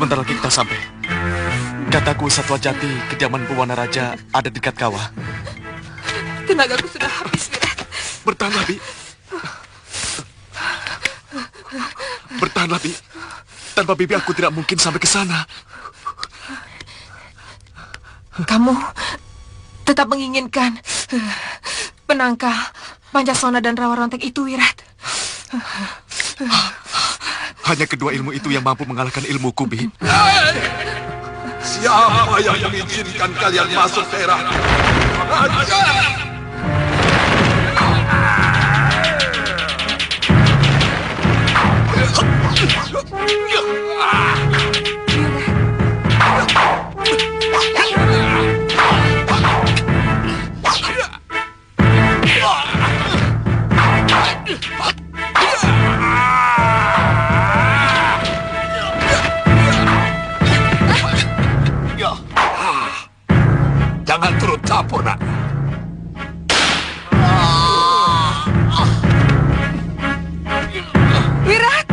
Sebentar lagi kita sampai. Kataku Satwa Jati, kediaman Pewana Raja ada di dekat kawah. Tenagaku sudah habis, Wirat. Bertahanlah, Bi. Bertahanlah, Bi. Tanpa Bibi aku tidak mungkin sampai ke sana. Kamu tetap menginginkan penangkal Pancasona dan Rawa Rontek itu, Wirat. Hanya kedua ilmu itu yang mampu mengalahkan ilmuku, Bi. Siapa yang mengizinkan kalian masuk daerah raja? Jangan turut campur, nak. Wirat!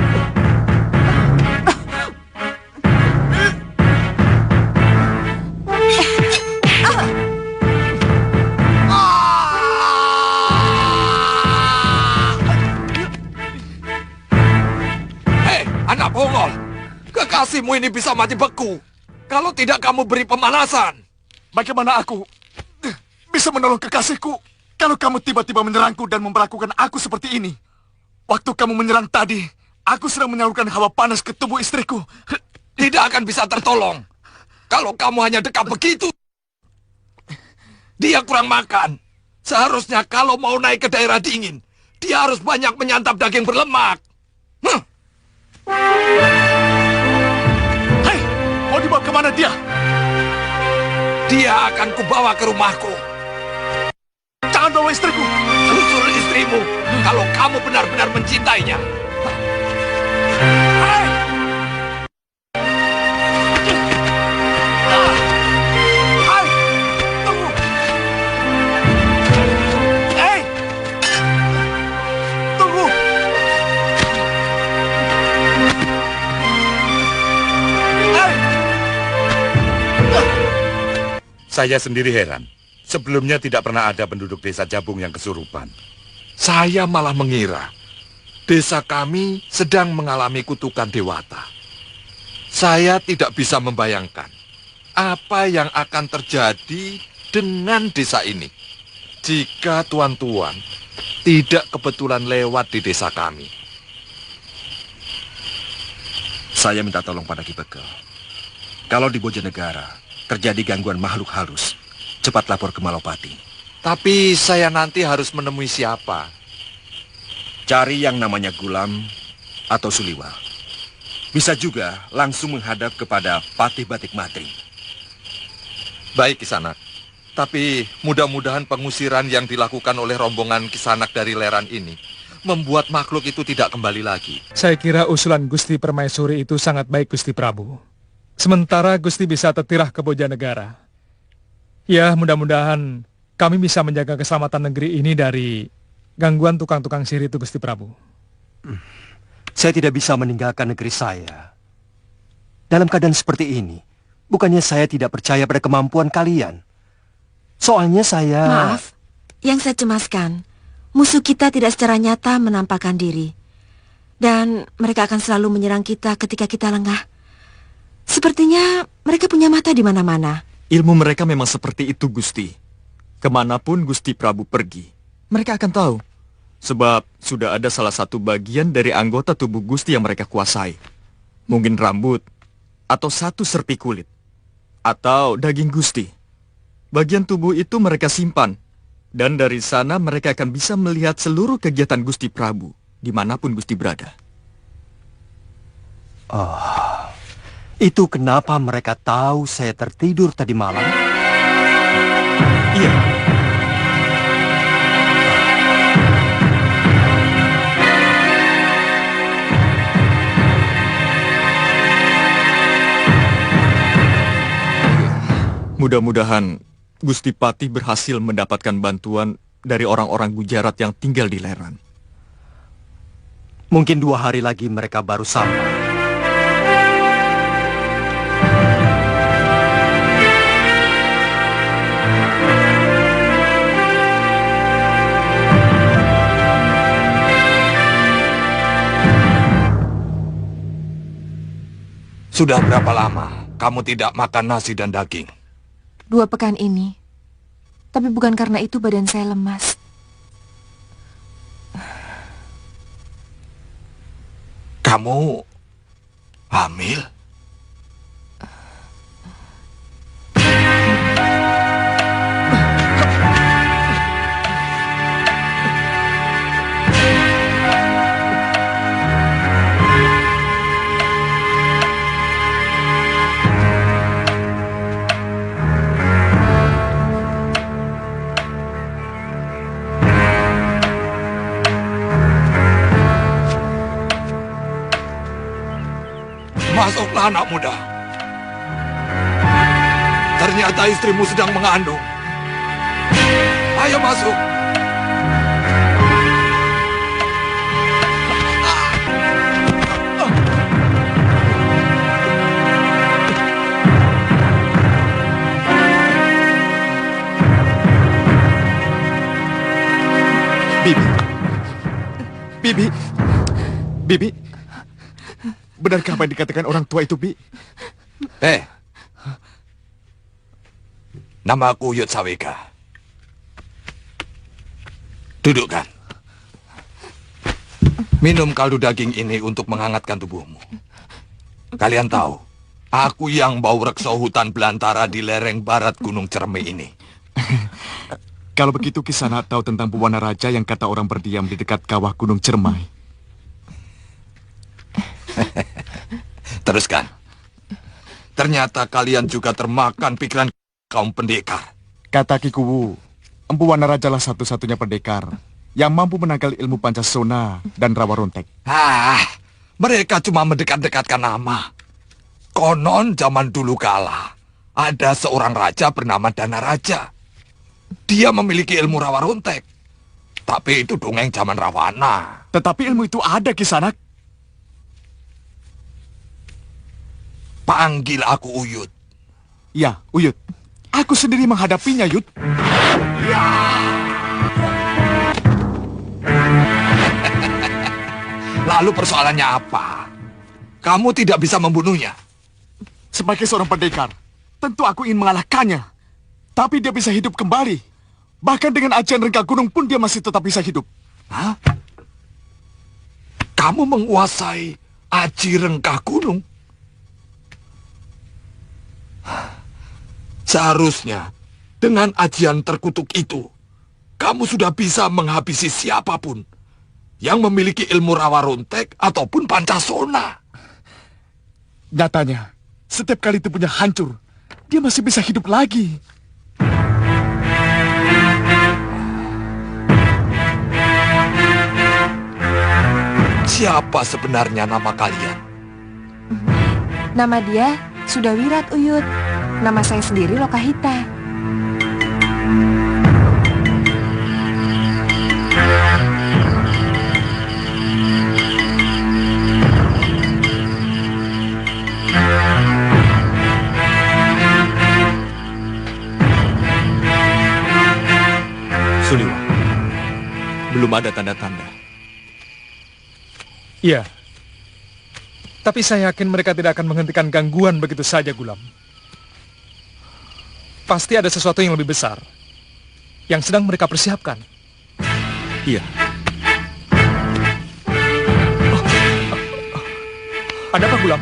Hei, anak bongol. Kekasihmu ini bisa mati beku kalau tidak kamu beri pemanasan. Bagaimana aku bisa menolong kekasihku kalau kamu tiba-tiba menyerangku dan memperlakukan aku seperti ini? Waktu kamu menyerang tadi, aku sedang menyalurkan hawa panas ke tubuh istriku. Tidak akan bisa tertolong kalau kamu hanya dekat begitu. Dia kurang makan. Seharusnya kalau mau naik ke daerah dingin, dia harus banyak menyantap daging berlemak. Hei, mau dibawa kemana dia? Dia akan kubawa ke rumahku. Jangan bawa istriku. Susul istrimu kalau kamu benar-benar mencintainya. Hei! Hei! Tunggu! Hei! Tunggu! Hei! Saya sendiri heran. Sebelumnya tidak pernah ada penduduk desa Jabung yang kesurupan. Saya malah mengira desa kami sedang mengalami kutukan dewata. Saya tidak bisa membayangkan apa yang akan terjadi dengan desa ini jika tuan-tuan tidak kebetulan lewat di desa kami. Saya minta tolong pada Ki Bekel. Kalau di Bojonegara terjadi gangguan makhluk halus, cepat lapor ke Malopati. Tapi saya nanti harus menemui siapa? Cari yang namanya Gulam atau Suliwa. Bisa juga langsung menghadap kepada Patih Batik Matri. Baik, Kisanak. Tapi mudah-mudahan pengusiran yang dilakukan oleh rombongan Kisanak dari Leran ini membuat makhluk itu tidak kembali lagi. Saya kira usulan Gusti Permaisuri itu sangat baik, Gusti Prabu. Sementara Gusti bisa tertirah ke Bojonegara. Ya, mudah-mudahan kami bisa menjaga keselamatan negeri ini dari gangguan tukang-tukang sihir itu, Gusti Prabu. Saya tidak bisa meninggalkan negeri saya. Dalam keadaan seperti ini, bukannya saya tidak percaya pada kemampuan kalian. Soalnya saya... Maaf, yang saya cemaskan, musuh kita tidak secara nyata menampakkan diri. Dan mereka akan selalu menyerang kita ketika kita lengah. Sepertinya mereka punya mata di mana-mana. Ilmu mereka memang seperti itu, Gusti. Kemanapun Gusti Prabu pergi, mereka akan tahu. Sebab sudah ada salah satu bagian dari anggota tubuh Gusti yang mereka kuasai. Mungkin rambut, atau satu serpi kulit, atau daging Gusti. Bagian tubuh itu mereka simpan. Dan dari sana mereka akan bisa melihat seluruh kegiatan Gusti Prabu, dimanapun Gusti berada. Oh, itu kenapa mereka tahu saya tertidur tadi malam? Iya. Mudah-mudahan Gusti Patih berhasil mendapatkan bantuan dari orang-orang Gujarat yang tinggal di Leran. Mungkin 2 hari lagi mereka baru sampai. Sudah berapa lama kamu tidak makan nasi dan daging? 2 pekan ini. Tapi bukan karena itu badan saya lemas. Kamu hamil? Masuklah anak muda. Ternyata istrimu sedang mengandung. Ayo masuk. Bibi. Benarkah apa yang dikatakan orang tua itu, Bi? Nama aku Uyut Saweka. Dudukkan. Minum kaldu daging ini untuk menghangatkan tubuhmu. Kalian tahu, aku yang bau rekso hutan belantara di lereng barat Gunung Cermai ini. Kalau begitu Kisana tahu tentang Buwana Raja yang kata orang berdiam di dekat kawah Gunung Cermai. Teruskan. Ternyata kalian juga termakan pikiran kaum pendekar. Kata Kikuwu, Empu Wana Raja lah satu-satunya pendekar yang mampu menangkal ilmu Pancasona dan Rawa Rontek. Mereka cuma mendekat-dekatkan nama. Konon zaman dulu kala, ada seorang raja bernama Dana Raja. Dia memiliki ilmu Rawa Rontek. Tapi itu dongeng zaman Rawana. Tetapi ilmu itu ada, Kisanak. Panggil aku Uyut. Ya, Uyut. Aku sendiri menghadapinya, Yud. Ya. Lalu persoalannya apa? Kamu tidak bisa membunuhnya. Sebagai seorang pendekar, tentu aku ingin mengalahkannya. Tapi dia bisa hidup kembali. Bahkan dengan ajian rengga gunung pun dia masih tetap bisa hidup. Hah? Kamu menguasai aji rengkah gunung? Seharusnya, dengan ajian terkutuk itu, kamu sudah bisa menghabisi siapapun yang memiliki ilmu Rawa Rontek ataupun Pancasona. Nyatanya, setiap kali tubuhnya hancur, dia masih bisa hidup lagi. Siapa sebenarnya nama kalian? Nama dia Sudawirat, Uyut. Nama saya sendiri Lokahita. Suliwa, belum ada tanda-tanda. Iya. Tapi saya yakin mereka tidak akan menghentikan gangguan begitu saja, Gulam. Pasti ada sesuatu yang lebih besar yang sedang mereka persiapkan. Iya. Ada apa, Gulam?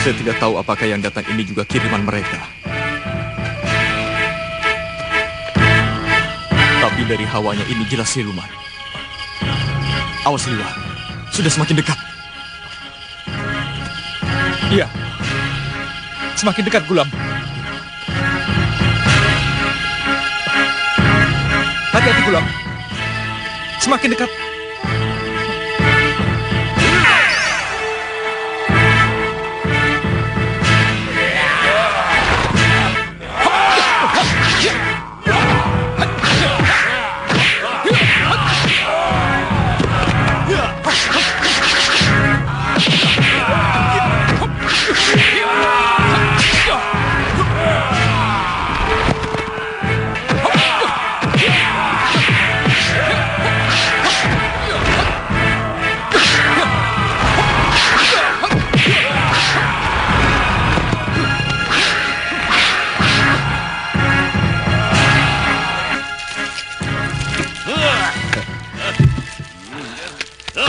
Saya tidak tahu apakah yang datang ini juga kiriman mereka. Tapi dari hawanya ini jelas siluman. Awas, Liwa. Sudah semakin dekat. Iya. Semakin dekat, Gulam. Hati-hati, Gulam. Semakin dekat.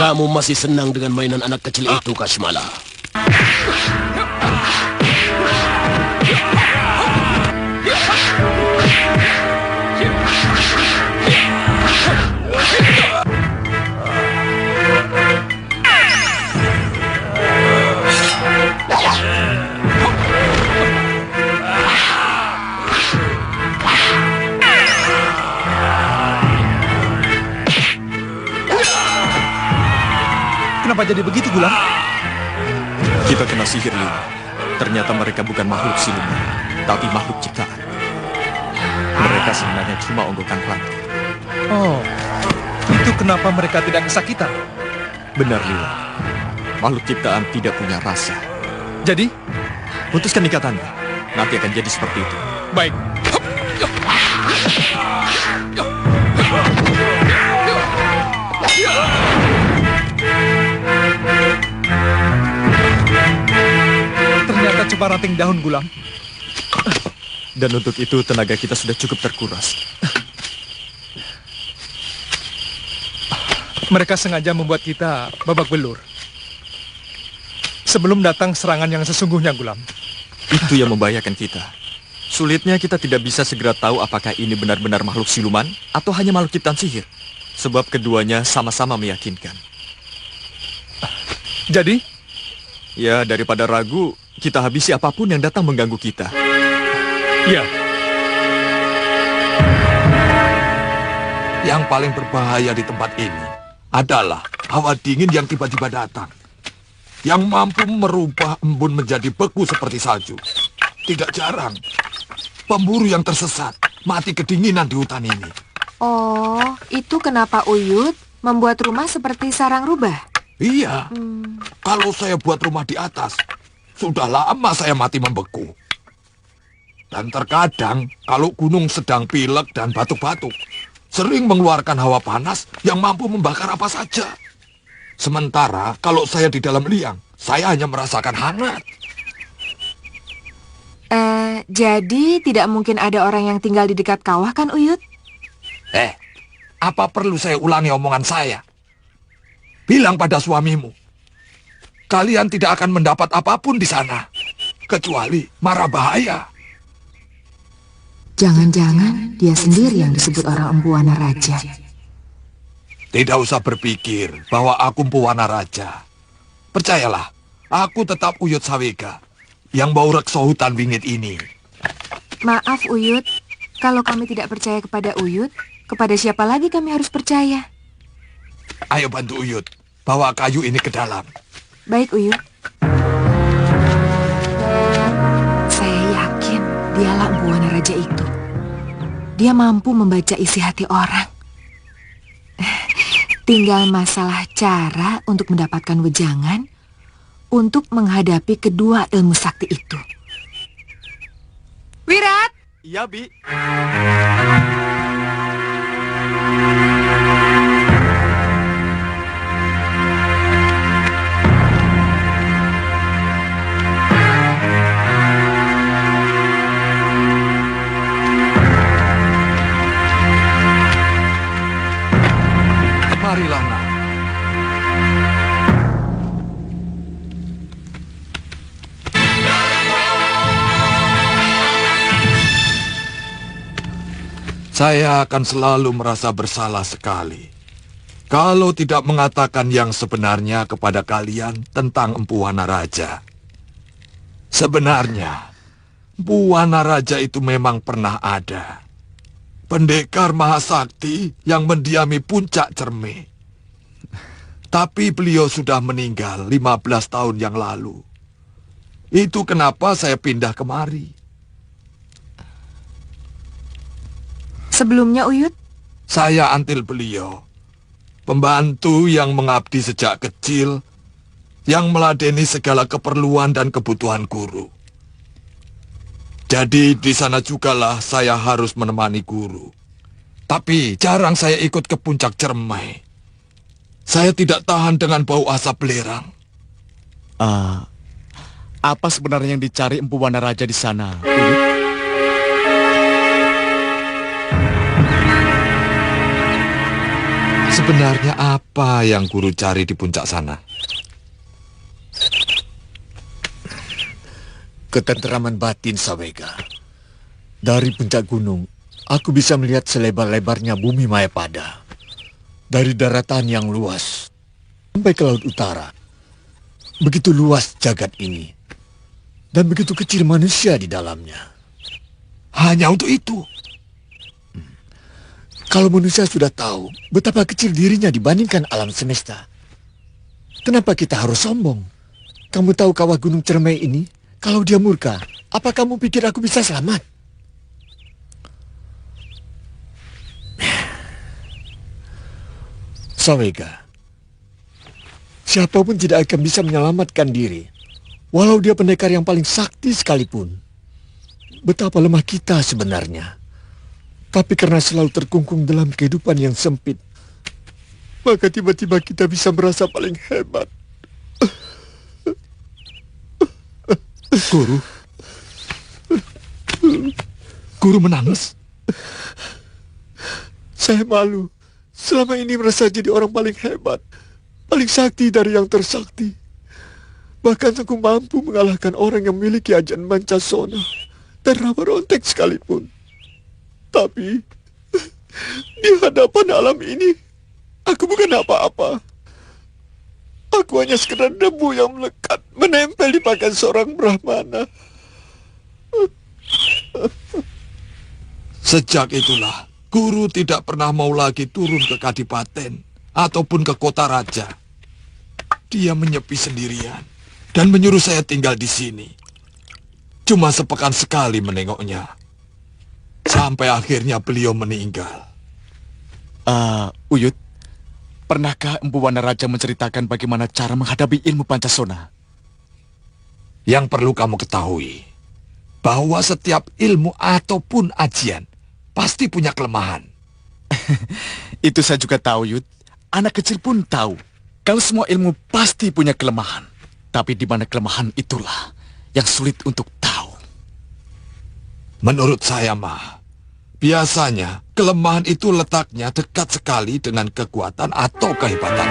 Kamu masih senang dengan mainan anak kecil itu, Kashmala? Kenapa jadi begitu, Gulam? Kita kena sihir, Liwa. Ternyata mereka bukan makhluk siluman, tapi makhluk ciptaan. Mereka sebenarnya cuma onggokan pelantik. Oh, itu kenapa mereka tidak kesakitan? Benar, Liwa. Makhluk ciptaan tidak punya rasa. Jadi, Putuskan ikatannya. Nanti akan jadi seperti itu. baik. Ternyata cuma ranting daun, Gulam. Dan untuk itu tenaga kita sudah cukup terkuras. Mereka sengaja membuat kita babak belur. Sebelum datang serangan yang sesungguhnya, Gulam. Itu yang membahayakan kita. Sulitnya kita tidak bisa segera tahu apakah ini benar-benar makhluk siluman atau hanya makhluk ciptaan sihir. Sebab keduanya sama-sama meyakinkan. Jadi, Ya, daripada ragu, kita habisi apapun yang datang mengganggu kita. ya, Yang paling berbahaya di tempat ini adalah hawa dingin yang tiba-tiba datang. Yang mampu merubah embun menjadi beku seperti salju. Tidak jarang, pemburu yang tersesat mati kedinginan di hutan ini. Oh, itu kenapa Uyut membuat rumah seperti sarang rubah? Iya, kalau saya buat rumah di atas, sudah lama saya mati membeku. Dan terkadang, kalau gunung sedang pilek dan batuk-batuk, sering mengeluarkan hawa panas yang mampu membakar apa saja. Sementara kalau saya di dalam liang, saya hanya merasakan hangat. Jadi tidak mungkin ada orang yang tinggal di dekat kawah kan, Uyut? Apa perlu saya ulangi omongan saya? Bilang pada suamimu, kalian tidak akan mendapat apapun di sana, kecuali mara bahaya. Jangan-jangan dia sendiri yang disebut orang Empu Wana Raja. Tidak usah berpikir bahwa aku Empu Wana Raja. Percayalah, aku tetap Uyut Sawega yang bau rekso hutan wingit ini. Maaf, Uyut. Kalau kami tidak percaya kepada Uyut, kepada siapa lagi kami harus percaya? Ayo bantu Uyut, bawa kayu ini ke dalam. Baik, Uyut. Saya yakin dialah Empu Wana Raja itu. Dia mampu membaca isi hati orang. Tinggal masalah cara untuk mendapatkan wejangan untuk menghadapi kedua ilmu sakti itu. Wirat! Iya, Bi. Marilah, nak. Saya akan selalu merasa bersalah sekali kalau tidak mengatakan yang sebenarnya kepada kalian tentang Empu Wana Raja. Sebenarnya, Empu Wana Raja itu memang pernah ada. Pendekar Mahasakti yang mendiami puncak Cerme. Tapi beliau sudah meninggal 15 tahun yang lalu. Itu kenapa saya pindah kemari. Sebelumnya, Uyut? Saya antil beliau. Pembantu yang mengabdi sejak kecil, yang meladeni segala keperluan dan kebutuhan guru. Jadi di sana jugalah saya harus menemani guru. Tapi jarang saya ikut ke puncak Cermai. Saya tidak tahan dengan bau asap belerang. Apa sebenarnya yang dicari Empu Wana Raja di sana, Uyut? Sebenarnya apa yang guru cari di puncak sana? Ketenteraman batin, Sawega. Dari puncak gunung, aku bisa melihat selebar-lebarnya bumi Mayapada. Dari daratan yang luas sampai ke laut utara. Begitu luas jagat ini. Dan begitu kecil manusia di dalamnya. Hanya untuk itu? Kalau manusia sudah tahu betapa kecil dirinya dibandingkan alam semesta, kenapa kita harus sombong? Kamu tahu kawah gunung Cermai ini? Kalau dia murka, apa kamu pikir aku bisa selamat? Sawega, siapapun tidak akan bisa menyelamatkan diri, walau dia pendekar yang paling sakti sekalipun. Betapa lemah kita sebenarnya. Tapi karena selalu terkungkung dalam kehidupan yang sempit, maka tiba-tiba kita bisa merasa paling hebat. Guru? Guru menangis? Saya malu. Selama ini merasa jadi orang paling hebat, paling sakti dari yang tersakti. Bahkan aku mampu mengalahkan orang yang memiliki ajian Mancasona dan Rawa Rontek sekalipun. Tapi di hadapan alam ini, aku bukan apa-apa. Aku hanya sekedar debu yang melekat, menempel di pakaian seorang Brahmana. Sejak itulah, guru tidak pernah mau lagi turun ke kadipaten ataupun ke kota raja. Dia menyepi sendirian dan menyuruh saya tinggal di sini. Cuma sepekan sekali menengoknya. Sampai akhirnya beliau meninggal. Uyut, pernahkah Empu Wanaraja menceritakan bagaimana cara menghadapi ilmu Pancasona? Yang perlu kamu ketahui, bahwa setiap ilmu ataupun ajian pasti punya kelemahan. Itu saya juga tahu, Yud. Anak kecil pun tahu. Kalau semua ilmu pasti punya kelemahan. Tapi di mana kelemahan itulah yang sulit untuk tahu. Menurut saya mah, biasanya kelemahan itu letaknya dekat sekali dengan kekuatan atau kehebatan.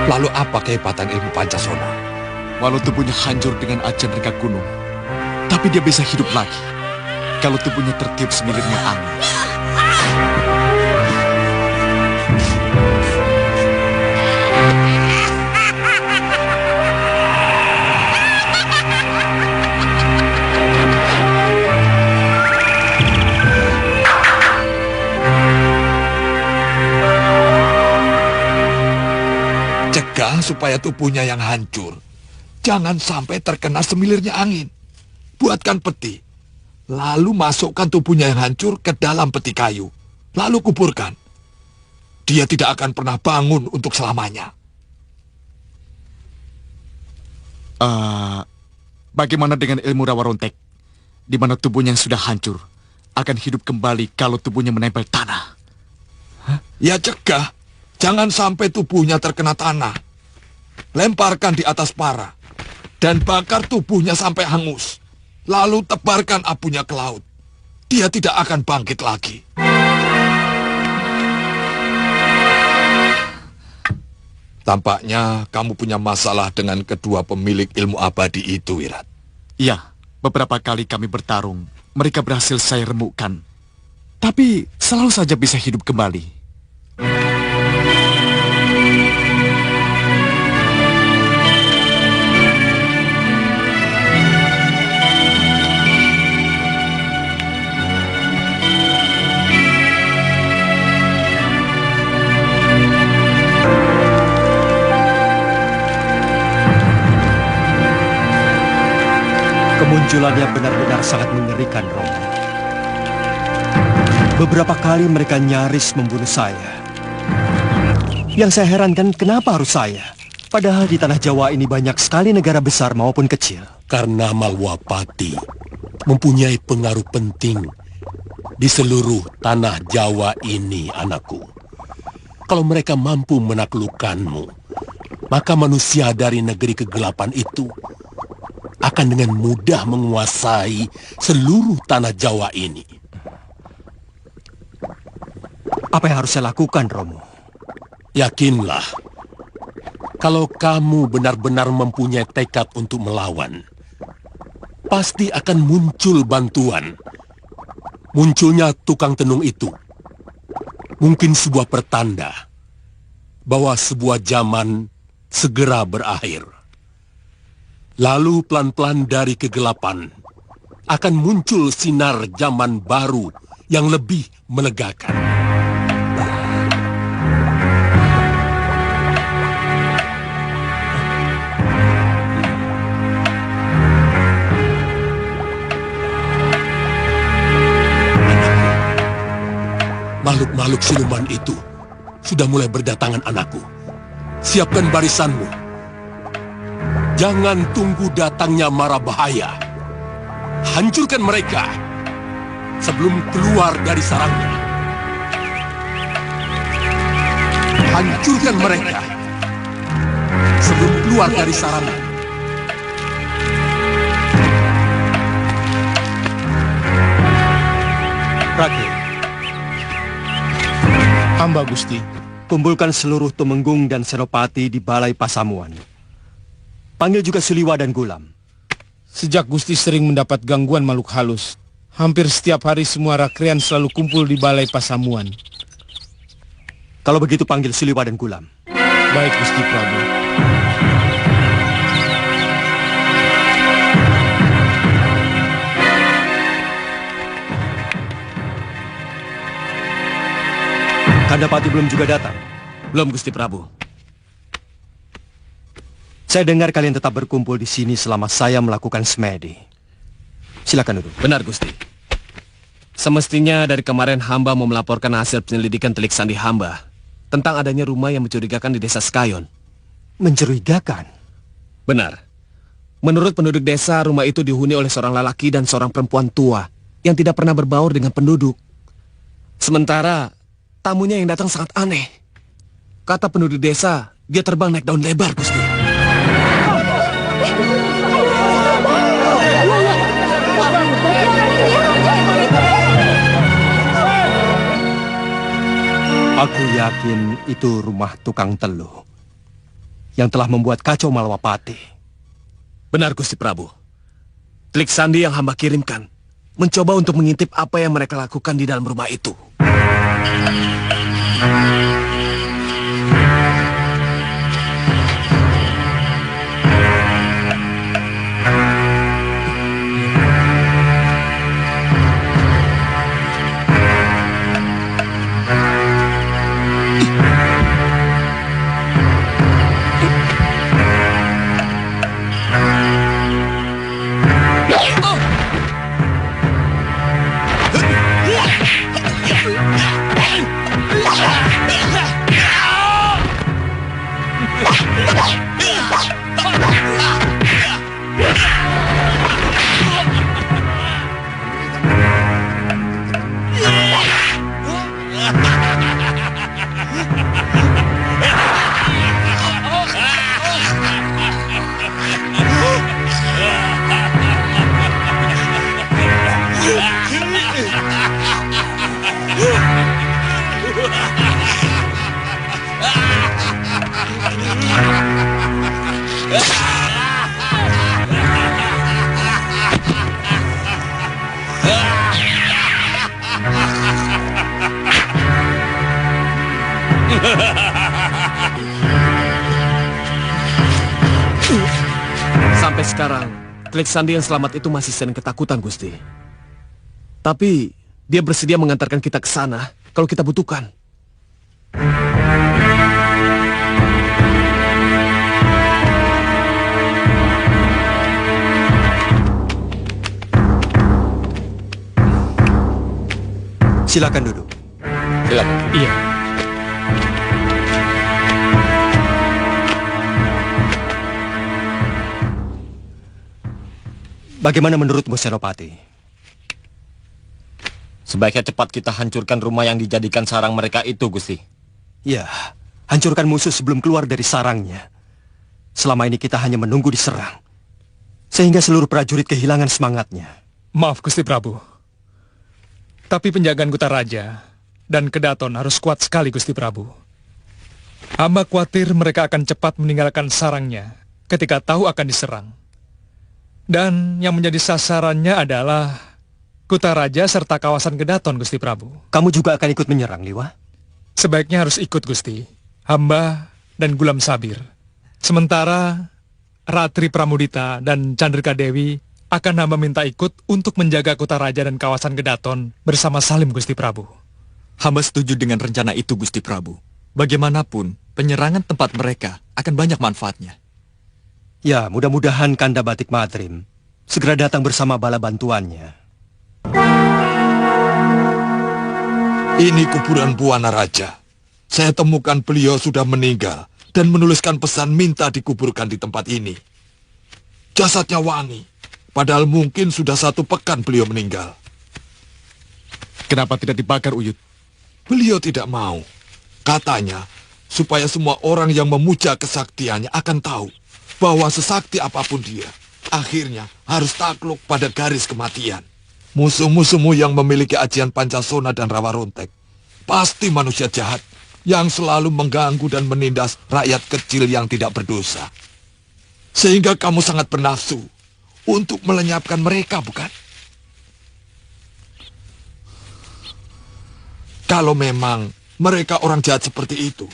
Lalu apa kehebatan ilmu Pancasona? Walau tubuhnya hancur dengan ajian reka gunung, tapi dia bisa hidup lagi kalau tubuhnya tertiup semilirnya angin. Cegah supaya tubuhnya yang hancur. Jangan sampai terkena semilirnya angin. Buatkan peti. Lalu masukkan tubuhnya yang hancur ke dalam peti kayu. Lalu kuburkan. Dia tidak akan pernah bangun untuk selamanya. Bagaimana dengan ilmu Rawa Rontek? Di mana tubuhnya yang sudah hancur akan hidup kembali kalau tubuhnya menempel tanah. Ya cegah. Jangan sampai tubuhnya terkena tanah. Lemparkan di atas para. Dan bakar tubuhnya sampai hangus. Lalu tebarkan abunya ke laut. Dia tidak akan bangkit lagi. Tampaknya kamu punya masalah dengan kedua pemilik ilmu abadi itu, Wirat. Iya, beberapa kali kami bertarung. Mereka berhasil saya remukkan. Tapi selalu saja bisa hidup kembali. Kemunculannya benar-benar sangat mengerikan, Romo. Beberapa kali mereka nyaris membunuh saya. Yang saya herankan, kenapa harus saya? Padahal di tanah Jawa ini banyak sekali negara besar maupun kecil. Karena Malwapati mempunyai pengaruh penting di seluruh tanah Jawa ini, anakku. Kalau mereka mampu menaklukkanmu, maka manusia dari negeri kegelapan itu akan dengan mudah menguasai seluruh tanah Jawa ini. Apa yang harus saya lakukan, Romo? Yakinlah, kalau kamu benar-benar mempunyai tekad untuk melawan, pasti akan muncul bantuan. Munculnya tukang tenung itu mungkin sebuah pertanda bahwa sebuah zaman segera berakhir. Lalu pelan-pelan dari kegelapan akan muncul sinar zaman baru yang lebih melegakan. Makhluk-makhluk siluman itu sudah mulai berdatangan, anakku. Siapkan barisanmu. Jangan tunggu datangnya mara bahaya. Hancurkan mereka sebelum keluar dari sarangnya. Hancurkan mereka sebelum keluar dari sarangnya. Rakyat, Hamba Gusti. kumpulkan seluruh Tumenggung dan Senopati di Balai Pasamuan. Panggil juga Suliwa dan Gulam. Sejak Gusti sering mendapat gangguan makhluk halus, hampir setiap hari semua rakrean selalu kumpul di Balai Pasamuan. Kalau begitu panggil Suliwa dan Gulam. Baik, Gusti Prabu. Kandapati belum juga datang. Belum, Gusti Prabu. Saya dengar kalian tetap berkumpul di sini selama saya melakukan semedi. Silakan duduk. Benar, Gusti. Semestinya dari kemarin hamba mau melaporkan hasil penyelidikan telik sandi hamba tentang adanya rumah yang mencurigakan di desa Skayon. Mencurigakan? Benar. Menurut penduduk desa, rumah itu dihuni oleh seorang lelaki dan seorang perempuan tua yang tidak pernah berbaur dengan penduduk. Sementara tamunya yang datang sangat aneh. Kata penduduk desa, dia terbang naik daun lebar, Gusti. Aku yakin itu rumah tukang teluh yang telah membuat kacau Malwapati. Benar, Gusti Prabu. Telik sandi yang hamba kirimkan mencoba untuk mengintip apa yang mereka lakukan di dalam rumah itu. Sampai sekarang, telik sandi yang selamat itu masih sering ketakutan, Gusti. Tapi dia bersedia mengantarkan kita ke sana kalau kita butuhkan. Silakan duduk. Silakan. Iya. Bagaimana menurutmu, Senopati? Sebaiknya cepat kita hancurkan rumah yang dijadikan sarang mereka itu, Gusti. Ya, hancurkan musuh sebelum keluar dari sarangnya. Selama ini kita hanya menunggu diserang. sehingga seluruh prajurit kehilangan semangatnya. Maaf Gusti Prabu. Tapi penjagaan Kutaraja dan Kedaton harus kuat sekali Gusti Prabu. Hamba khawatir mereka akan cepat meninggalkan sarangnya ketika tahu akan diserang. Dan yang menjadi sasarannya adalah Kutaraja serta kawasan Kedaton Gusti Prabu. Kamu juga akan ikut menyerang, Liwa? Sebaiknya harus ikut Gusti. Hamba dan Gulam Sabir. Sementara Ratri Pramudita dan Chandrika Dewi akan hamba minta ikut untuk menjaga Kutaraja dan kawasan Kedaton bersama Salim Gusti Prabu. Hamba setuju dengan rencana itu Gusti Prabu. Bagaimanapun, penyerangan tempat mereka akan banyak manfaatnya. Ya, mudah-mudahan Kanda Batik Madrim segera datang bersama bala bantuannya. Ini kuburan Buana Raja. Saya temukan beliau sudah meninggal dan menuliskan pesan minta dikuburkan di tempat ini. Jasadnya wangi, padahal mungkin sudah 1 pekan beliau meninggal. Kenapa tidak dibakar, Uyut? Beliau tidak mau. Katanya, supaya semua orang yang memuja kesaktiannya akan tahu bahwa sesakti apapun dia, akhirnya harus takluk pada garis kematian. Musuh-musuhmu yang memiliki ajian Pancasona dan Rawa Rontek pasti manusia jahat yang selalu mengganggu dan menindas rakyat kecil yang tidak berdosa. Sehingga kamu sangat bernafsu untuk melenyapkan mereka, bukan? Kalau memang mereka orang jahat seperti itu,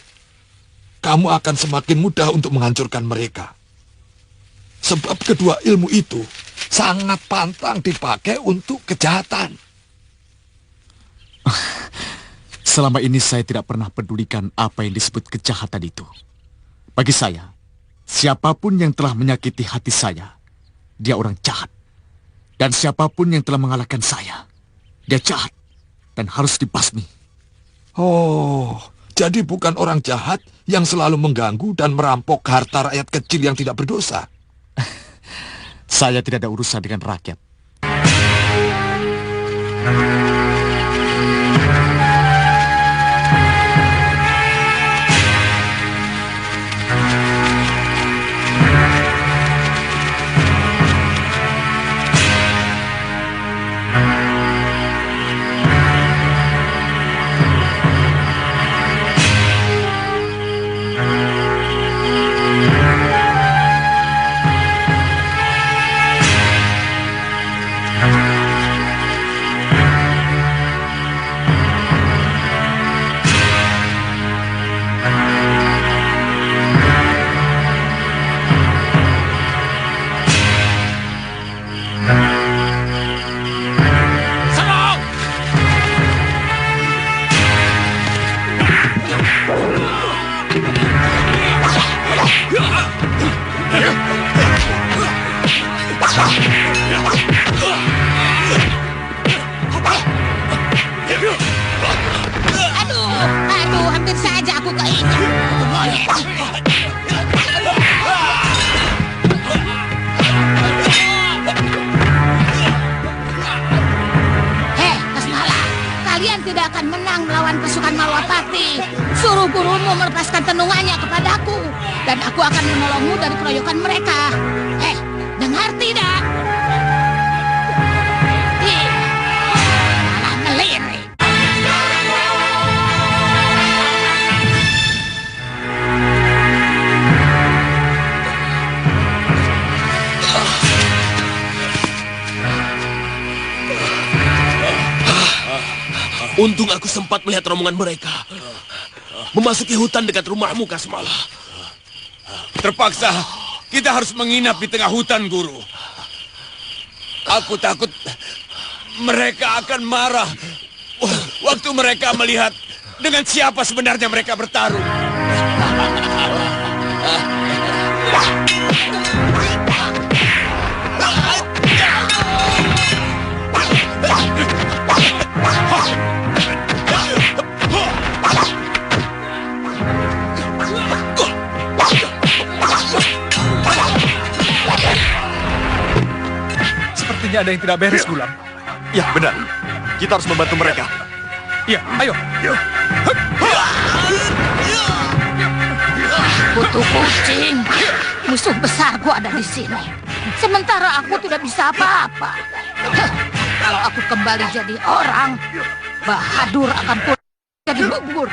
kamu akan semakin mudah untuk menghancurkan mereka. Sebab kedua ilmu itu sangat pantang dipakai untuk kejahatan. Selama ini saya tidak pernah pedulikan apa yang disebut kejahatan itu. Bagi saya, siapapun yang telah menyakiti hati saya, dia orang jahat. Dan siapapun yang telah mengalahkan saya, dia jahat dan harus dibasmi. Oh, jadi bukan orang jahat yang selalu mengganggu dan merampok harta rakyat kecil yang tidak berdosa. Saya tidak ada urusan dengan rakyat. Aduh, hampir saja aku keinjak. Hei, Kasmala, kalian tidak akan menang melawan pasukan Malwapati. Suruh gurumu melepaskan tenungannya kepadaku, dan aku akan menolongmu dari keroyokan mereka. Hei, dengar tidak? Malah ngelirik. Untung aku sempat melihat rombongan mereka memasuki hutan dekat rumahmu, Kasmala. Terpaksa kita harus menginap di tengah hutan, Guru. Aku takut mereka akan marah waktu mereka melihat dengan siapa sebenarnya mereka bertarung. Sepertinya ada yang tidak beres, Gulam. Ya, benar. Kita harus membantu mereka. Iya, ayo. Kutu kucing, musuh besarku ada di sini. sementara aku tidak bisa apa-apa. Kalau aku kembali jadi orang, Bahadur akan jadi bubur.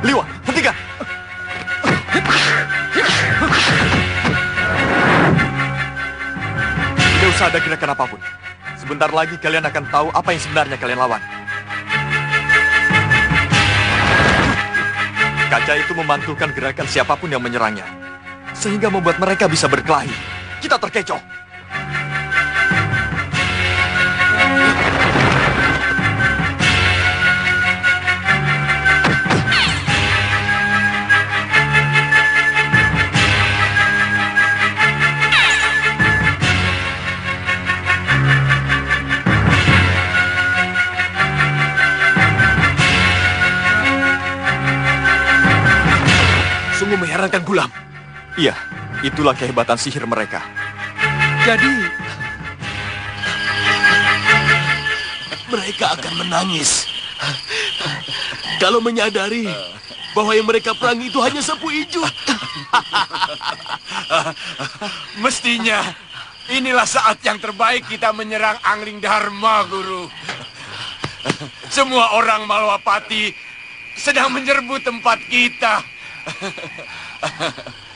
Liwa, hentikan! Tidak usah ada gerakan apapun. Sebentar lagi kalian akan tahu apa yang sebenarnya kalian lawan. Kaca itu memantulkan gerakan siapapun yang menyerangnya, sehingga membuat mereka bisa berkelahi. Kita terkecoh. Sungguh mengherankan, Gulam. Iya, itulah kehebatan sihir mereka. Jadi, mereka akan menangis kalau menyadari bahwa yang mereka perangi itu hanya sapu hijau. Mestinya inilah saat yang terbaik kita menyerang Angling Dharma, Guru. Semua orang Malwapati sedang menyerbu tempat kita.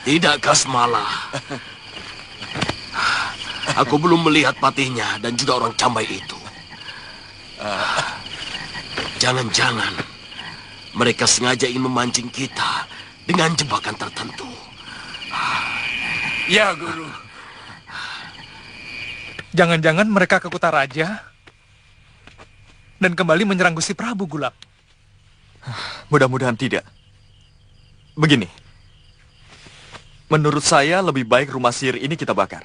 Tidak, Kasmala. Aku belum melihat patihnya dan juga orang Cambai itu. Jangan-jangan mereka sengaja ingin memancing kita dengan jebakan tertentu. Ya, Guru. Jangan-jangan mereka ke Kutaraja dan kembali menyerang Gusti Prabu, Gulam. Mudah-mudahan tidak. Begini, menurut saya lebih baik rumah sihir ini kita bakar,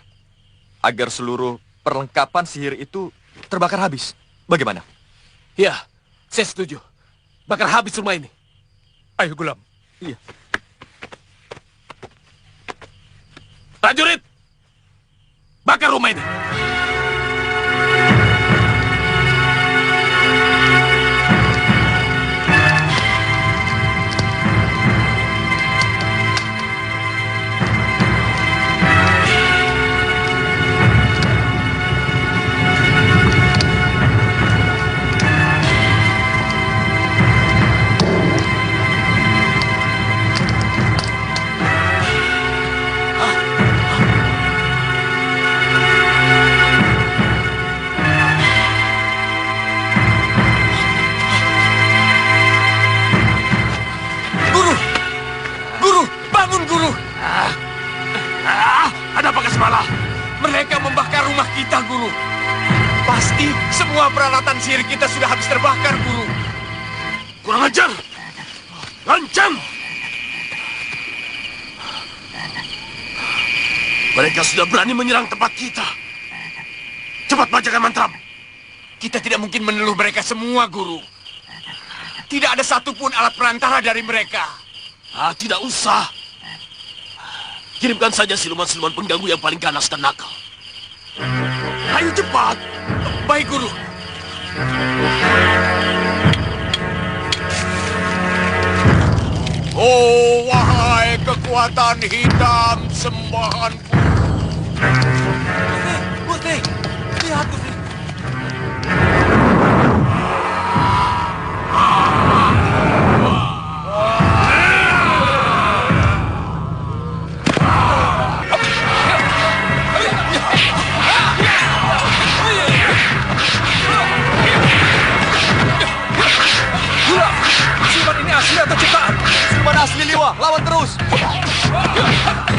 agar seluruh perlengkapan sihir itu terbakar habis. Bagaimana? Ya, saya setuju. Bakar habis rumah ini. Ayo, Gulam. Iya. Prajurit, bakar rumah ini. Ada apa, Kasmala? Mereka membakar rumah kita, Guru. Pasti semua peralatan sihir kita sudah habis terbakar, Guru. Kurang ajar! Lancang! Mereka sudah berani menyerang tempat kita. Cepat bacakan mantra. Kita tidak mungkin meneluh mereka semua, Guru. Tidak ada satupun alat perantara dari mereka. Tidak usah. Kirimkan saja siluman-siluman pengganggu yang paling ganas dan nakal. Ayo cepat. Baik, Guru. Oh, wahai kekuatan hitam sembahanku. Gusti, lihat Gusti. Asli Liwa, lawan terus.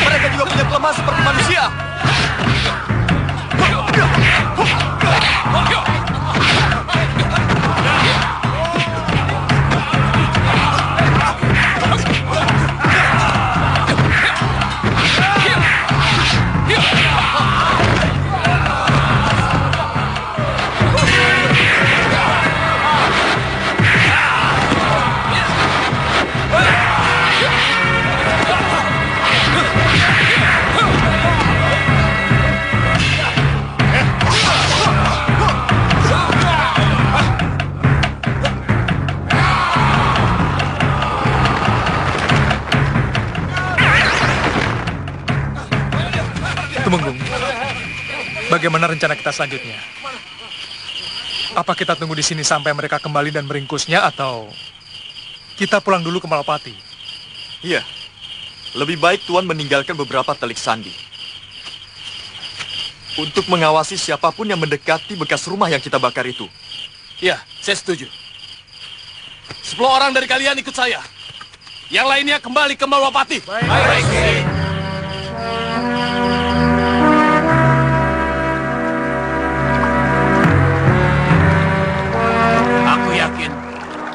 Mereka juga punya kelemahan seperti manusia. Tumenggung, bagaimana rencana kita selanjutnya? Apa kita tunggu di sini sampai mereka kembali dan meringkusnya, atau kita pulang dulu ke Malapati? Iya, lebih baik Tuan meninggalkan beberapa telik sandi untuk mengawasi siapapun yang mendekati bekas rumah yang kita bakar itu. Iya, saya setuju. 10 orang dari kalian ikut saya. Yang lainnya kembali ke Malwapati. Baik. Aku yakin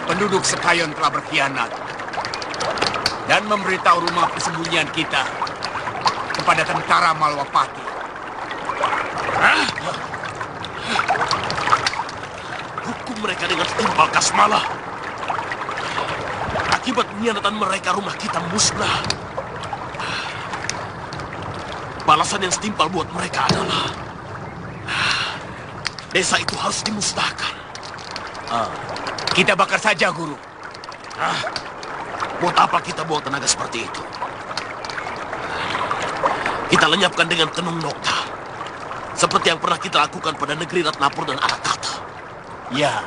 penduduk Sekayon telah berkhianat dan memberitahu rumah persembunyian kita kepada tentara Malwapati. Hukum mereka dengan setimpal Kasmala. Akibat pengkhianatan mereka, rumah kita musnah. Balasan yang setimpal buat mereka adalah desa itu harus dimusnahkan. Kita bakar saja, Guru. Buat apa kita buang tenaga seperti itu? Kita lenyapkan dengan tenung nokta, seperti yang pernah kita lakukan pada negeri Ratnapur dan Arakata. Ya,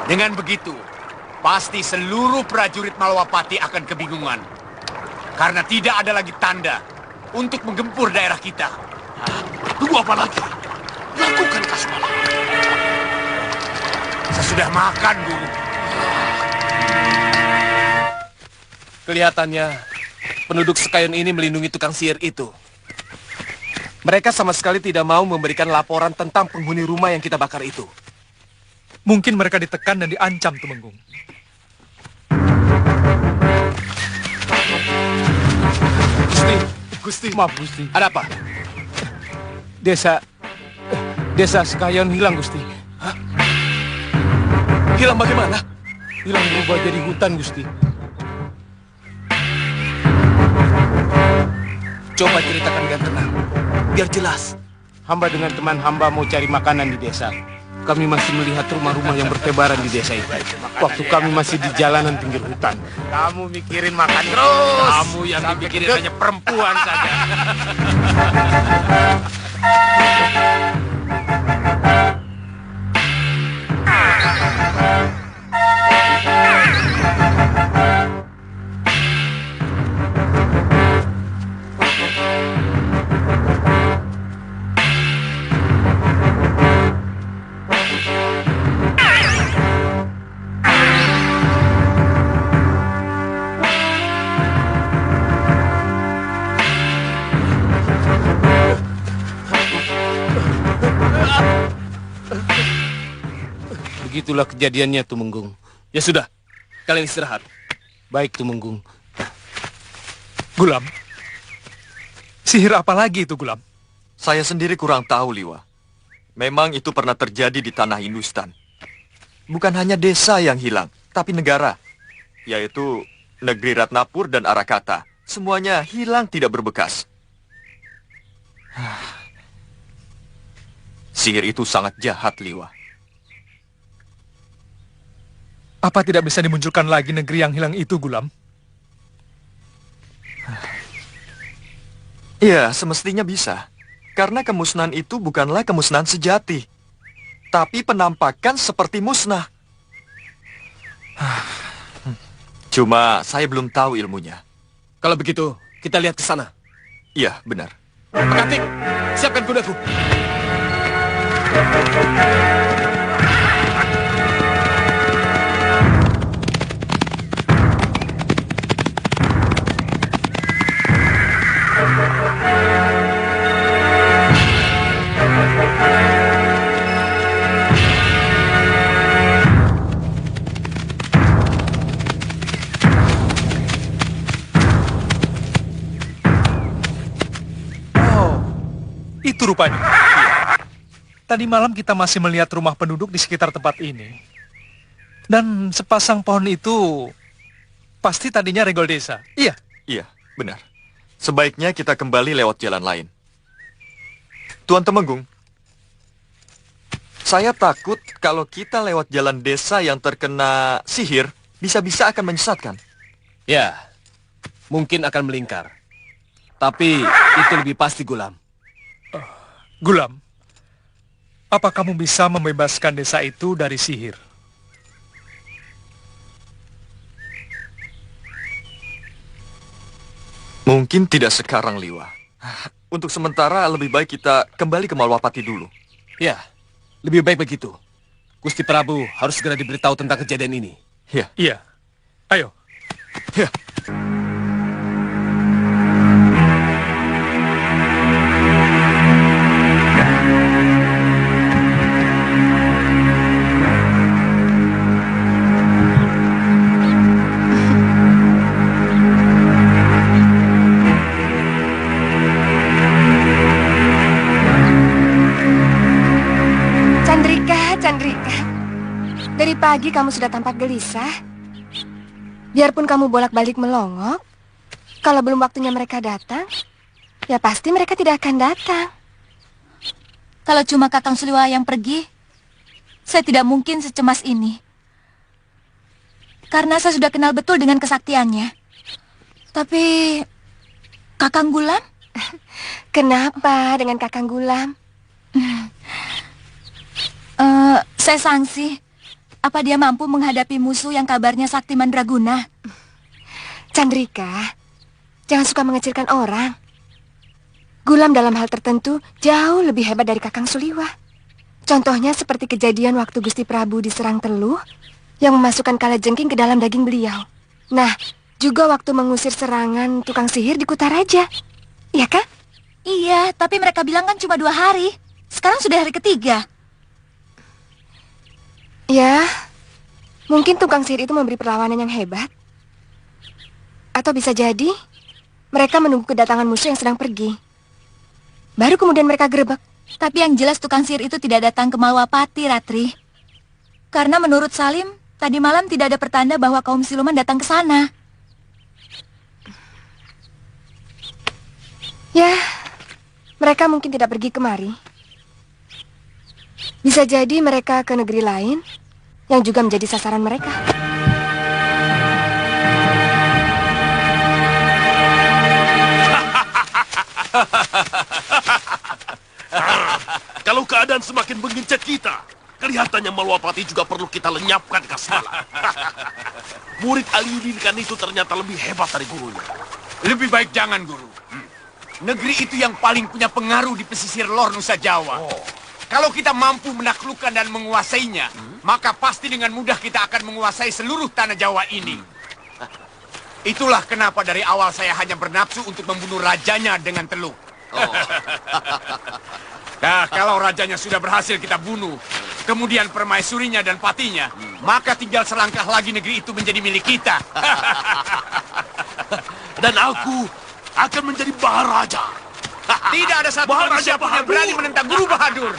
dengan begitu, pasti seluruh prajurit Malwapati akan kebingungan. Karena tidak ada lagi tanda untuk menggempur daerah kita. Tunggu apa lagi? Lakukan, Kasmala. Sesudah makan, Guru. Kelihatannya penduduk Sekayon ini melindungi tukang sihir itu. Mereka sama sekali tidak mau memberikan laporan tentang penghuni rumah yang kita bakar itu. Mungkin mereka ditekan dan diancam, Tumenggung. Gusti, maaf Gusti. Ada apa? Desa Sekayon hilang, Gusti. Hah? Hilang bagaimana? Hilang berubah jadi hutan, Gusti. Coba ceritakan dengan tenang, biar jelas. Hamba dengan teman hamba mau cari makanan di desa. Kami masih melihat rumah-rumah yang bertebaran di desa itu. Waktu kami masih di jalanan pinggir hutan. Kamu mikirin makan terus. Kamu yang dipikirin hanya perempuan saja. Begitulah kejadiannya, Tumenggung. Ya sudah, kalian istirahat. Baik, Tumenggung. Gulam, sihir apa lagi itu, Gulam? Saya sendiri kurang tahu, Liwa. Memang itu pernah terjadi di tanah Hindustan. Bukan hanya desa yang hilang, tapi negara. Yaitu negeri Ratnapur dan Arakata. Semuanya hilang tidak berbekas. Sihir itu sangat jahat, Liwa. Apa tidak bisa dimunculkan lagi negeri yang hilang itu, Gulam? Iya, semestinya bisa. Karena kemusnahan itu bukanlah kemusnahan sejati, tapi penampakan seperti musnah. Cuma saya belum tahu ilmunya. Kalau begitu, kita lihat ke sana. Iya, benar. Pekatik, siapkan kudaku. Itu rupanya. Tadi malam kita masih melihat rumah penduduk di sekitar tempat ini. Dan sepasang pohon itu pasti tadinya regol desa. Iya. Iya, benar. Sebaiknya kita kembali lewat jalan lain. Tuan Temenggung, saya takut kalau kita lewat jalan desa yang terkena sihir, bisa-bisa akan menyesatkan. Ya, mungkin akan melingkar. Tapi itu lebih pasti, Gulam. Gulam, apa kamu bisa membebaskan desa itu dari sihir? Mungkin tidak sekarang, Liwa. Untuk sementara lebih baik kita kembali ke Malwapati dulu. Ya, lebih baik begitu. Gusti Prabu harus segera diberitahu tentang kejadian ini. Ya. Iya. Ayo. Ya. Chandrika, dari pagi kamu sudah tampak gelisah. Biarpun kamu bolak-balik melongok, kalau belum waktunya mereka datang, ya pasti mereka tidak akan datang. Kalau cuma Kakang Suliwa yang pergi, saya tidak mungkin secemas ini. Karena saya sudah kenal betul dengan kesaktiannya. Tapi, Kakang Gulam? Kenapa dengan Kakang Gulam? Saya sangsi. Apa dia mampu menghadapi musuh yang kabarnya sakti mandraguna? Chandrika, jangan suka mengecilkan orang. Gulam dalam hal tertentu jauh lebih hebat dari Kakang Suliwa. Contohnya seperti kejadian waktu Gusti Prabu diserang teluh yang memasukkan kalajengking ke dalam daging beliau. Nah, juga waktu mengusir serangan tukang sihir di Kutaraja. Iya kah? Iya, tapi mereka bilang kan cuma 2 hari. Sekarang sudah hari ketiga. Ya, mungkin tukang sihir itu memberi perlawanan yang hebat. Atau bisa jadi mereka menunggu kedatangan musuh yang sedang pergi. Baru kemudian mereka gerebek. Tapi yang jelas tukang sihir itu tidak datang ke Malwapati, Ratri. Karena menurut Salim, tadi malam tidak ada pertanda bahwa kaum siluman datang ke sana. Ya, mereka mungkin tidak pergi kemari. Bisa jadi mereka ke negeri lain yang juga menjadi sasaran mereka. Kalau keadaan semakin mengincar kita, kelihatannya Malwapati juga perlu kita lenyapkan, Kasmala. Murid Aliudin itu ternyata lebih hebat dari gurunya. Lebih baik jangan, Guru. Negeri itu yang paling punya pengaruh di pesisir lor Nusa Jawa. Kalau kita mampu menaklukkan dan menguasainya, maka pasti dengan mudah kita akan menguasai seluruh tanah Jawa ini. Itulah kenapa dari awal saya hanya bernafsu untuk membunuh rajanya dengan teluk. Nah, kalau rajanya sudah berhasil kita bunuh, kemudian permaisurinya dan patinya, maka tinggal selangkah lagi negeri itu menjadi milik kita. Dan aku akan menjadi Maharaja. Tidak ada satu manusia pun yang berani menentang Guru Bahadur.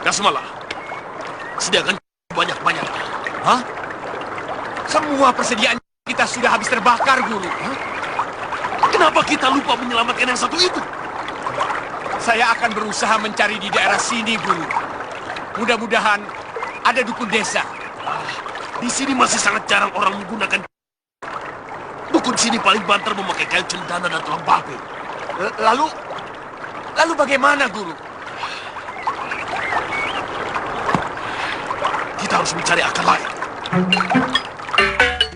Kasmala, sediakan banyak-banyak. Hah? Semua persediaan kita sudah habis terbakar, Guru. Kenapa kita lupa menyelamatkan yang satu itu? Saya akan berusaha mencari di daerah sini, Guru. Mudah-mudahan ada dukun desa. Di sini masih sangat jarang orang menggunakan. Dukun sini paling banter memakai kayu cendana dan tulang babi. Lalu bagaimana, Guru? Kita harus mencari akal lain.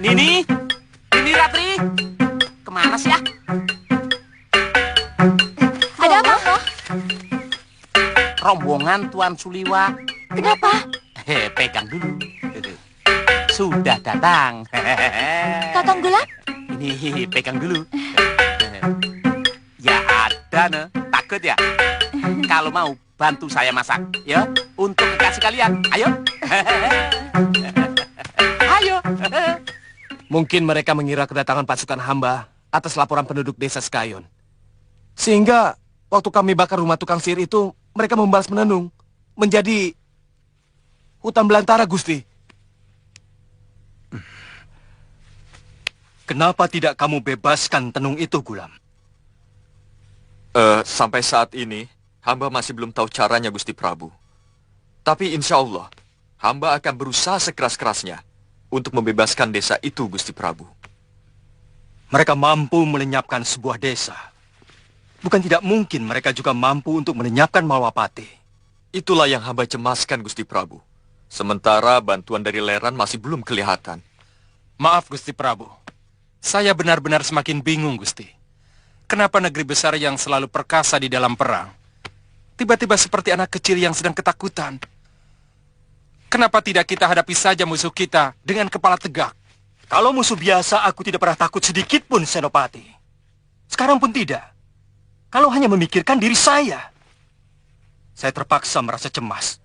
Nini Ratri, kemana sih ya? Ada apa, Mbak? Rombongan Tuan Suliwa. Kenapa? Pegang dulu. Sudah datang. Kakang Gulam? Ini pegang dulu. Ya ada nih, takut ya? Kalau mau bantu saya masak, ya, untuk kekasih kalian. Ayo. Ayo. Mungkin mereka mengira kedatangan pasukan hamba atas laporan penduduk desa Sekayon. Sehingga waktu kami bakar rumah tukang sihir itu, mereka membalas menenung menjadi hutan belantara, Gusti. Kenapa tidak kamu bebaskan tenung itu, Gulam? Sampai saat ini, hamba masih belum tahu caranya, Gusti Prabu. Tapi insya Allah, hamba akan berusaha sekeras-kerasnya untuk membebaskan desa itu, Gusti Prabu. Mereka mampu melenyapkan sebuah desa. Bukan tidak mungkin mereka juga mampu untuk melenyapkan Malwapati. Itulah yang hamba cemaskan, Gusti Prabu. Sementara bantuan dari Leran masih belum kelihatan. Maaf, Gusti Prabu. Saya benar-benar semakin bingung, Gusti. Kenapa negeri besar yang selalu perkasa di dalam perang, tiba-tiba seperti anak kecil yang sedang ketakutan? Kenapa tidak kita hadapi saja musuh kita dengan kepala tegak? Kalau musuh biasa, aku tidak pernah takut sedikit pun, Senopati. Sekarang pun tidak. Kalau hanya memikirkan diri saya terpaksa merasa cemas.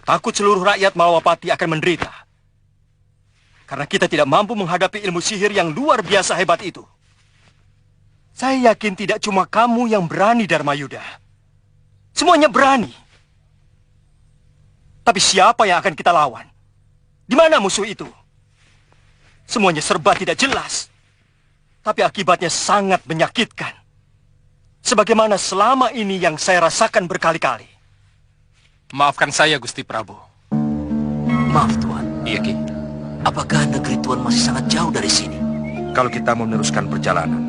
Takut seluruh rakyat Malwapati akan menderita. Karena kita tidak mampu menghadapi ilmu sihir yang luar biasa hebat itu. Saya yakin tidak cuma kamu yang berani, Dharmayuda. Semuanya berani. Tapi siapa yang akan kita lawan? Di mana musuh itu? Semuanya serba tidak jelas. Tapi akibatnya sangat menyakitkan. Sebagaimana selama ini yang saya rasakan berkali-kali. Maafkan saya, Gusti Prabu. Maaf, Tuan. Iya, Ki. Apakah negeri Tuan masih sangat jauh dari sini? Kalau kita mau meneruskan perjalanan,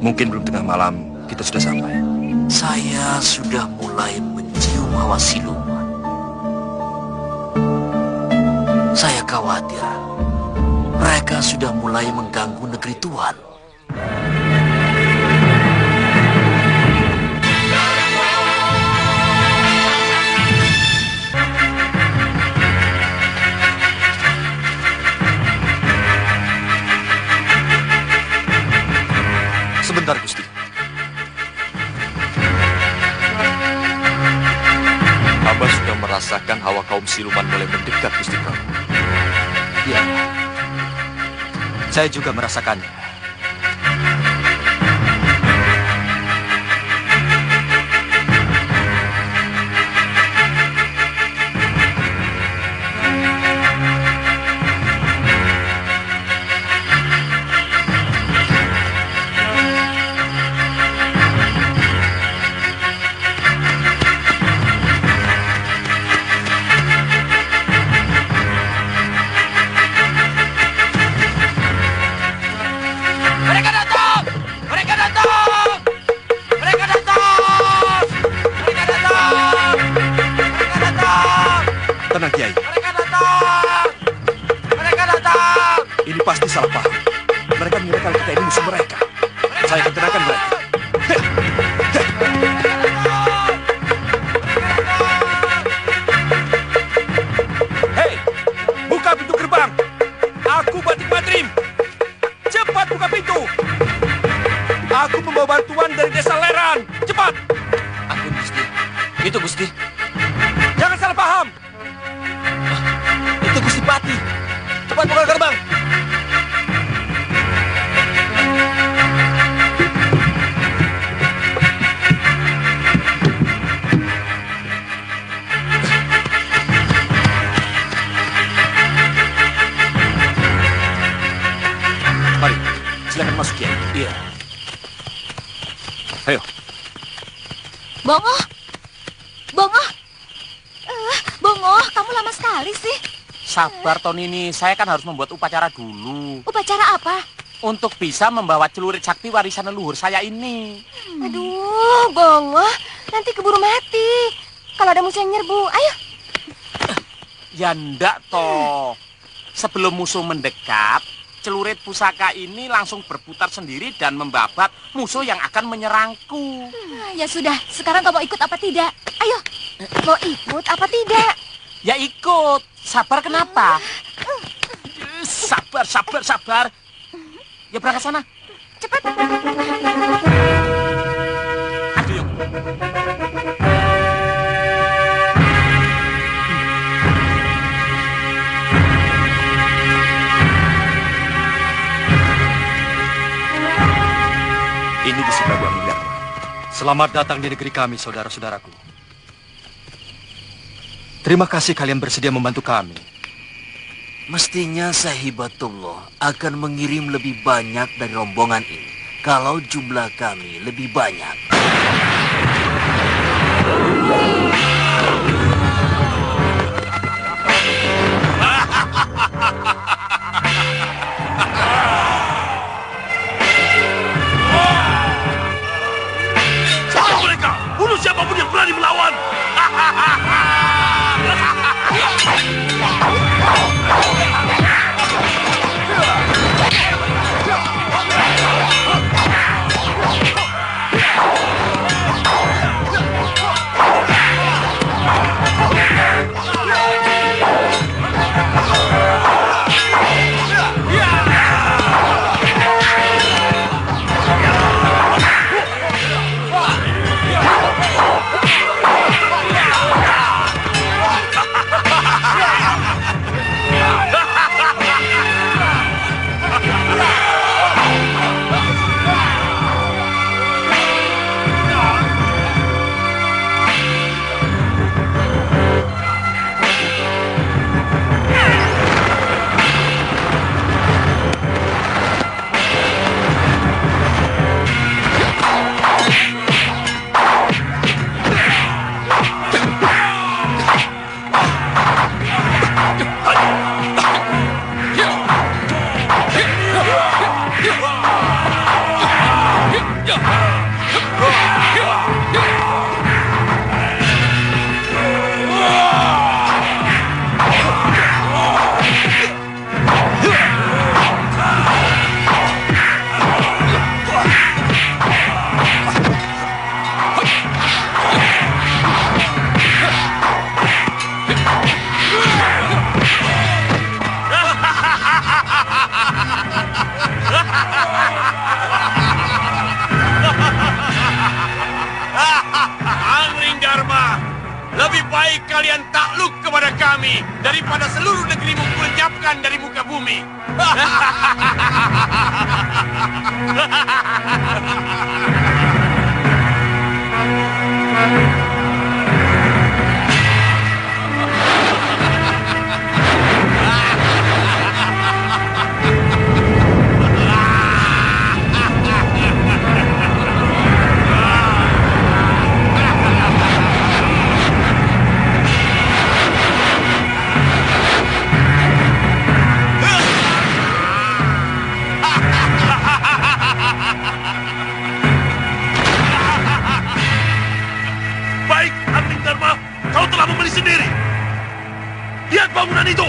mungkin belum tengah malam kita sudah sampai. Saya sudah mulai mencium hawa siluman. Saya khawatir mereka sudah mulai mengganggu negeri Tuan. Sebentar, Gusti. Hamba sudah merasakan hawa kaum siluman mulai mendekat, Gusti Prabu. Iya. Saya juga merasakannya. Mereka datang! Mereka datang! Mereka datang! Mereka datang! Mereka datang! Tenang, Kiai. Mereka datang! Mereka datang! Ini pasti salah paham. Mereka mengira kalau kita ini musuh mereka. Saya akan tenangkan mereka. Hei, buka pintu gerbang. Aku Batik Madrim. Cepat buka pintu. Aku membawa bantuan dari desa Leran. Cepat. Ampun, Gusti. Itu, Gusti. Jangan salah paham. Itu Gusti Pati. Cepat buka gerbang. Mari, silakan masuk, Kiai. Iya. Ayo. Bongo! Bongo! Bongo, kamu lama sekali sih. Sabar, Tonini. Saya kan harus membuat upacara dulu. Upacara apa? Untuk bisa membawa celurit sakti warisan leluhur saya ini. Aduh, Bongo, nanti keburu mati. Kalau ada musuh yang nyerbu, ayo. Ya ndak, toh. Sebelum musuh mendekat, celurit pusaka ini langsung berputar sendiri dan membabat musuh yang akan menyerangku. Ya sudah, sekarang kamu ikut apa tidak? Ayo. Mau ikut apa tidak? Ya ikut. Sabar kenapa? Sabar, sabar, sabar. Ya berangkat sana. Cepat. Aduh, yuk. Ini Gusti Prabu Amingdarma. Selamat datang di negeri kami, saudara-saudaraku. Terima kasih kalian bersedia membantu kami. Mestinya Sahibatullah akan mengirim lebih banyak dari rombongan ini. Kalau jumlah kami lebih banyak. kami daripada seluruh negerimu kulenyapkan dari muka bumi. Baik, Angling Dharma, kau telah membeli sendiri. Lihat bangunan itu.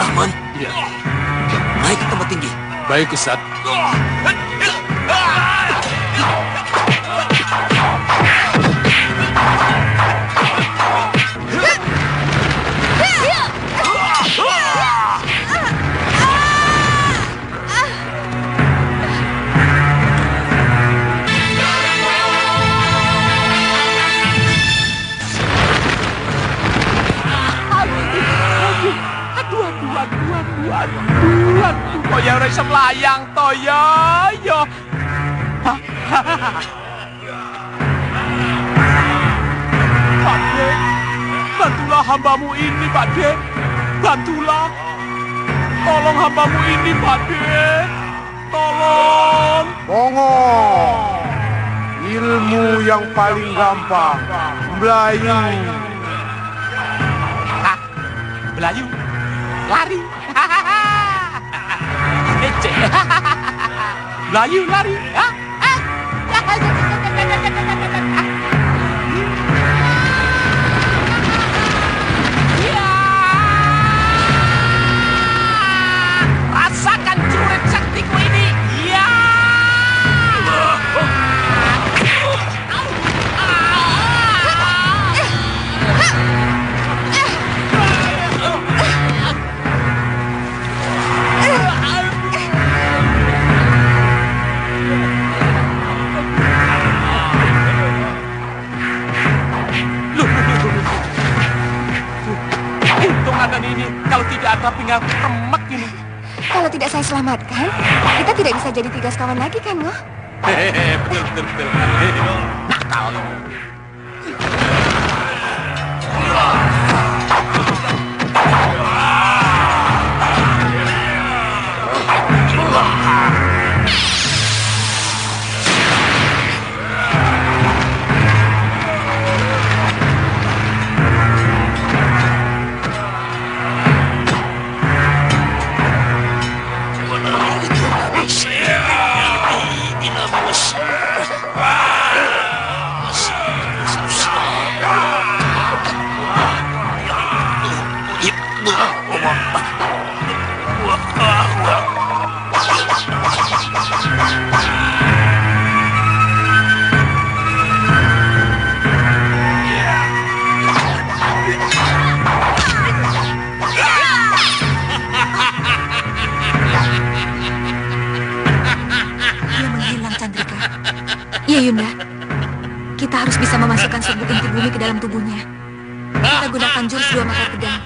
Rahman, naik ke tempat tinggi. Baik, Ustaz. Toya ora iso mlayang toya yo. Pakde, bantulah hambamu ini, Pakde. Bantulah. Tolong hambamu ini, Pakde. Tolong. Bongo. Ilmu yang paling gampang. Melayu. Belayu. Lari. Ece. Belayu lari. Rasakan celurit saktiku ini. Ya. Untungan ini kalau tidak ada pinggang remek ini. Kalau tidak saya selamatkan, kita tidak bisa jadi 3 sekawan lagi kan, Ngoh? Hehehe, betul. Nakal. Iya, Yunda. Kita harus bisa memasukkan serbuk inti bumi ke dalam tubuhnya. Kita gunakan jurus 2 mata pedang.